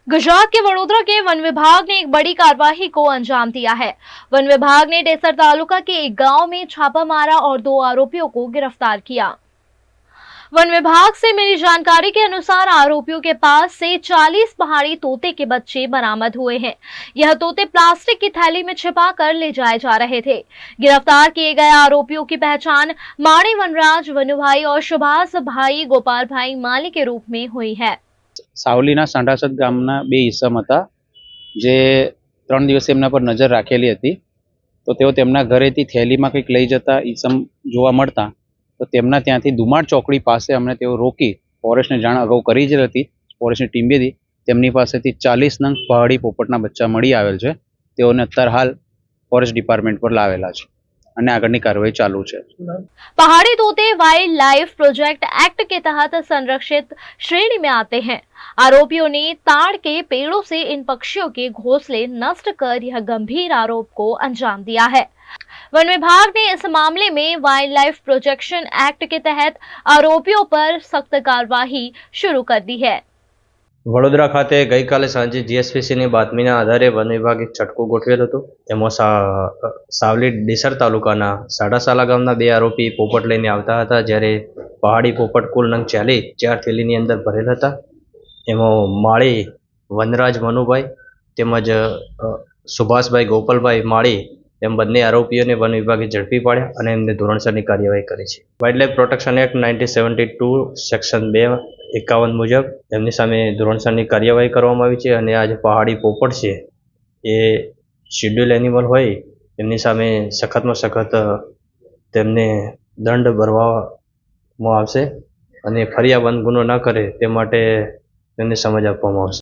गुजरात के वडोदरा के वन विभाग ने एक बड़ी कार्रवाई को अंजाम दिया है। वन विभाग ने डेसर तालुका के एक गांव में छापा मारा और 2 आरोपियों को गिरफ्तार किया। वन विभाग से मिली जानकारी के अनुसार आरोपियों के पास से 40 पहाड़ी तोते के बच्चे बरामद हुए हैं। यह तोते प्लास्टिक की थैली में छिपा कर ले जाए जा रहे थे। गिरफ्तार किए गए आरोपियों की पहचान माणी वनराज वनुभाई और सुभाष भाई गोपाल भाई माली के रूप में हुई है। સાવલીના સાંઢાસદ ગામના 2 ઈસમ હતા જે 3 દિવસે એમના પર નજર રાખેલી હતી। તો તેઓ તેમના ઘરેથી થેલીમાં કંઈક લઈ જતા ઈસમ જોવા મળતા તો તેમના ત્યાંથી દુમાડ ચોકડી પાસે અમને તેઓ રોકી ફોરેસ્ટને જાણ અગાઉ કરી જ હતી। ફોરેસ્ટની ટીમ બી તેમની પાસેથી 40 નંગ પહાડી પોપટના બચ્ચા મળી આવેલ છે। તેઓને અત્યારે હાલ ફોરેસ્ટ ડિપાર્ટમેન્ટ પર લાવેલા છે અને આગળની કાર્યવાહી ચાલુ છે। पहाड़ी तोते वाइल्ड लाइफ प्रोजेक्ट एक्ट के तहत संरक्षित श्रेणी में आते हैं। आरोपियों ने ताड़ के पेड़ों से इन पक्षियों के घोंसले नष्ट कर यह गंभीर आरोप को अंजाम दिया है। वन विभाग ने इस मामले में वाइल्ड लाइफ प्रोटेक्शन एक्ट के तहत आरोपियों पर सख्त कार्यवाही शुरू कर दी है। વડોદરા ખાતે ગઈકાલે સાંજે જીએસપીસીની બાતમીના આધારે વન વિભાગે એક છટકું ગોઠવેલ હતું। એમાં સાવલી ડેસર તાલુકાના સાડાસાલા ગામના 2 આરોપી પોપટ લઈને આવતા હતા, જ્યારે પહાડી પોપટ કુલ નંગ 4 થેલીની અંદર ભરેલ હતા। એમાં માળી વનરાજ મનુભાઈ તેમજ સુભાષભાઈ ગોપાલભાઈ માળી એમ બંને આરોપીઓને વન વિભાગે ઝડપી પાડ્યા અને એમને ધોરણસરની કાર્યવાહી કરી છે। Wild life protection act 1972 section 251 મુજબ એમની સામે ધોરણસરની કાર્યવાહી કરવામાં આવી છે અને આ જે પહાડી પોપટ છે એ શેડ્યુલ એનિમલ હોય એમની સામે સખતમાં સખત તેમને દંડ ભરવામાં આવશે અને ફરી આ વન ગુનો ન કરે તે માટે તેમને સમજ આપવામાં આવશે।